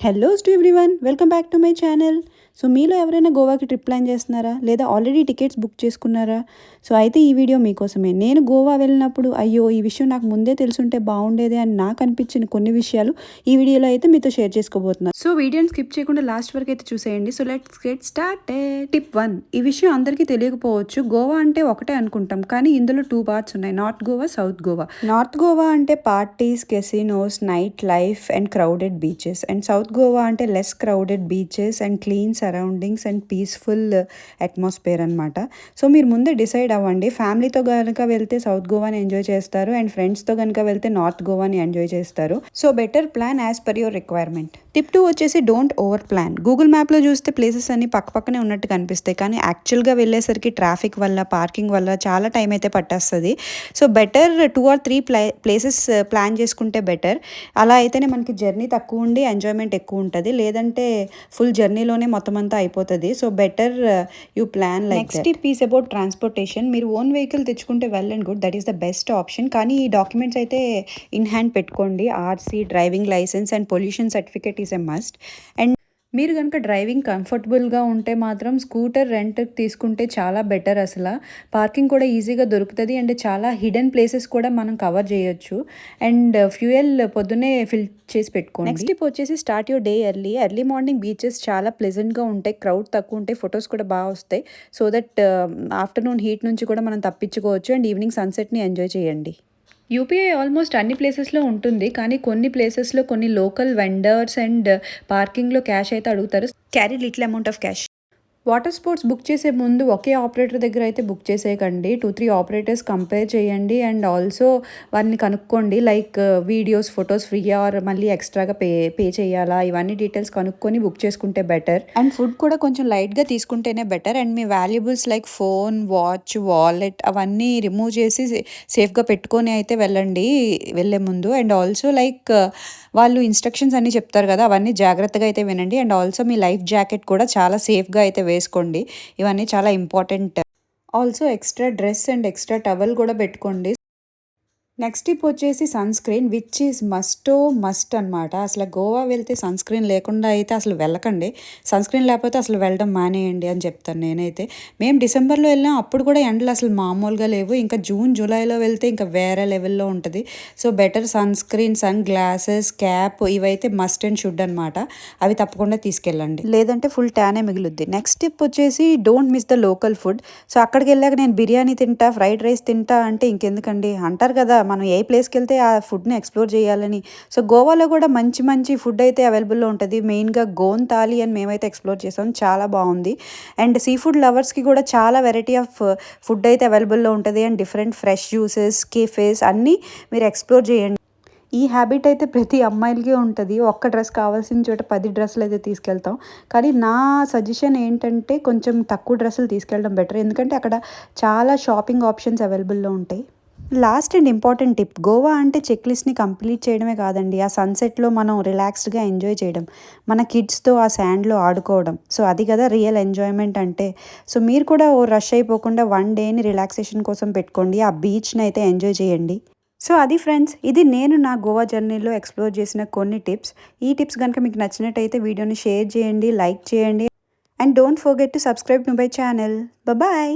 Hello to everyone, welcome back to my channel. So మీలో ఎవరైనా గోవాకి ట్రిప్ ప్లాన్ చేస్తున్నారా, లేదా ఆల్రెడీ టికెట్స్ బుక్ చేసుకున్నారా? సో అయితే ఈ వీడియో మీకోసమే. నేను గోవా వెళ్ళినప్పుడు అయ్యో ఈ విషయం నాకు ముందే తెలుసుంటే బాగుండేది అని నాకు అనిపించిన కొన్ని విషయాలు ఈ వీడియోలో అయితే మీతో షేర్ చేసుకోబోతున్నాను. సో వీడియోని స్కిప్ చేయకుండా లాస్ట్ వరకు అయితే చూసేయండి. So let's get started. Tip 1. ఈ విషయం అందరికీ తెలియకపోవచ్చు. గోవా అంటే ఒకటే అనుకుంటాం, కానీ ఇందులో 2 పార్ట్స్ ఉన్నాయి: north Goa, south Goa. North Goa అంటే parties, casinos, night life and crowded beaches. And south Goa అంటే less crowded beaches and clean surroundings and peaceful atmosphere అనమాట. సో మీరు ముందే డిసైడ్ అవ్వండి. ఫ్యామిలీతో కనుక వెళ్తే సౌత్ గోవాని ఎంజాయ్ చేస్తారు, అండ్ ఫ్రెండ్స్తో కనుక వెళ్తే నార్త్ గోవాని ఎంజాయ్ చేస్తారు. So better plan as per your requirement. Tip 2 వచ్చేసి డోంట్ ఓవర్ ప్లాన్. గూగుల్ మ్యాప్లో చూస్తే ప్లేసెస్ అన్ని పక్కపక్కనే ఉన్నట్టు కనిపిస్తాయి, కానీ యాక్చువల్గా వెళ్ళేసరికి ట్రాఫిక్ వల్ల, పార్కింగ్ వల్ల చాలా టైం అయితే పట్టేస్తుంది. So better 2 or 3 places plan చేసుకుంటే బెటర్. అలా అయితేనే మనకి జర్నీ తక్కువ ఉండి ఎంజాయ్మెంట్ ఎక్కువ ఉంటుంది, లేదంటే ఫుల్ జర్నీలోనే మొత్తం అంతా అయిపోతుంది. So better you plan like. Next tip is about transportation. మీరు ఓన్ వెహికల్ తెచ్చుకుంటే well and good, that is the best option. కానీ ఈ డాక్యుమెంట్స్ అయితే ఇన్ హ్యాండ్ పెట్టుకోండి. RC, driving licence and pollution certificate is a must. And మీరు కనుక driving కంఫర్టబుల్గా ఉంటే మాత్రం స్కూటర్ రెంట్కి తీసుకుంటే చాలా బెటర్. అసలు పార్కింగ్ కూడా ఈజీగా దొరుకుతుంది, అండ్ చాలా హిడెన్ ప్లేసెస్ కూడా మనం కవర్ చేయొచ్చు. అండ్ ఫ్యూయల్ పొద్దున్నే ఫిల్ చేసి పెట్టుకోండి. నెక్స్ట్ టిప్ వచ్చేసి start your day early morning. Beaches చాలా ప్లెజెంట్గా ఉంటాయి, క్రౌడ్ తక్కువ ఉంటాయి, ఫొటోస్ కూడా బాగా వస్తాయి. సో దట్ ఆఫ్టర్నూన్ హీట్ నుంచి కూడా మనం తప్పించుకోవచ్చు, అండ్ ఈవినింగ్ సన్సెట్ని ఎంజాయ్ చేయండి. యూపీఐ ఆల్మోస్ట్ అన్ని ప్లేసెస్లో ఉంటుంది, కానీ కొన్ని ప్లేసెస్లో కొన్ని లోకల్ వెండర్స్ అండ్ పార్కింగ్లో క్యాష్ అయితే అడుగుతారు. Carry little amount of cash. Water sports book చేసే ముందు ఒకే ఆపరేటర్ దగ్గర అయితే బుక్ చేసేయకండి. 2-3 ఆపరేటర్స్ కంపేర్ చేయండి, అండ్ ఆల్సో వారిని కనుక్కోండి. Like videos, photos free or మళ్ళీ ఎక్స్ట్రాగా పే చేయాలా, ఇవన్నీ డీటెయిల్స్ కనుక్కొని బుక్ చేసుకుంటే బెటర్. అండ్ ఫుడ్ కూడా కొంచెం లైట్గా తీసుకుంటేనే బెటర్. అండ్ మీ valuables like phone, watch, wallet అవన్నీ రిమూవ్ చేసి సేఫ్గా పెట్టుకొని అయితే వెళ్ళండి వెళ్ళే ముందు. అండ్ ఆల్సో లైక్ వాళ్ళు ఇన్స్ట్రక్షన్స్ అన్నీ చెప్తారు కదా, అవన్నీ జాగ్రత్తగా అయితే వినండి. అండ్ ఆల్సో మీ లైఫ్ జాకెట్ కూడా చాలా సేఫ్గా అయితే వేసుకోండి. ఇవన్నీ చాలా important. Also extra dress and extra towel కూడా పెట్టుకోండి. నెక్స్ట్ టిప్ వచ్చేసి sunscreen, which is must అనమాట. అసలు గోవా వెళ్తే సన్ స్క్రీన్ లేకుండా అయితే అసలు వెళ్ళకండి. సన్ స్క్రీన్ లేకపోతే అసలు వెళ్ళడం మానేయండి అని చెప్తాను నేనైతే. మేము డిసెంబర్లో వెళ్ళాం, అప్పుడు కూడా ఎండలు అసలు మామూలుగా లేవు. ఇంకా జూన్, జూలైలో వెళ్తే ఇంకా వేరే లెవెల్లో ఉంటుంది. So better sunscreen, sunglasses, cap ఇవైతే మస్ట్ అండ్ షుడ్ అనమాట. అవి తప్పకుండా తీసుకెళ్ళండి, లేదంటే ఫుల్ ట్యానే మిగులుద్ది. నెక్స్ట్ టిప్ వచ్చేసి don't miss the local food. So అక్కడికి వెళ్ళాక నేను బిర్యానీ తింటా, ఫ్రైడ్ రైస్ తింటా అంటే ఇంకెందుకండి అంటారు కదా, మనం ఏ ప్లేస్కి వెళ్తే ఆ ఫుడ్ని ఎక్స్ప్లోర్ చేయాలని. సో గోవాలో కూడా మంచి మంచి ఫుడ్ అయితే అవైలబుల్లో ఉంటుంది. మెయిన్గా గోన్ థాలీ అని మేమైతే ఎక్స్ప్లోర్ చేసాం, చాలా బాగుంది. అండ్ సీ ఫుడ్ లవర్స్కి కూడా చాలా వెరైటీ ఆఫ్ ఫుడ్ అయితే అవైలబుల్లో ఉంటుంది. And different fresh juices, cafes అన్నీ మీరు ఎక్స్ప్లోర్ చేయండి. ఈ హ్యాబిట్ అయితే ప్రతి అమ్మాయిలకి ఉంటుంది. ఒక్క డ్రెస్ కావాల్సిన చోట 10 డ్రెస్సులు అయితే తీసుకెళ్తాం. కానీ నా సజెషన్ ఏంటంటే కొంచెం తక్కువ డ్రెస్సులు తీసుకెళ్ళడం బెటర్, ఎందుకంటే అక్కడ చాలా షాపింగ్ ఆప్షన్స్ అవైలబుల్లో ఉంటాయి. Last and important tip, Goa అంటే చెక్ లిస్ట్ని కంప్లీట్ చేయడమే కాదండి, ఆ సన్సెట్లో మనం రిలాక్స్డ్గా ఎంజాయ్ చేయడం, మన కిడ్స్తో ఆ శాండ్లో ఆడుకోవడం. సో అది కదా రియల్ ఎంజాయ్మెంట్ అంటే. సో మీరు కూడా ఓ రష్ అయిపోకుండా 1 డేని రిలాక్సేషన్ కోసం పెట్టుకోండి, ఆ బీచ్ని అయితే ఎంజాయ్ చేయండి. సో అది ఫ్రెండ్స్, ఇది నేను నా గోవా జర్నీలో ఎక్స్ప్లోర్ చేసిన కొన్ని టిప్స్. ఈ టిప్స్ కనుక మీకు నచ్చినట్టయితే వీడియోని షేర్ చేయండి, లైక్ చేయండి, and don't forget to subscribe to my channel. Bye.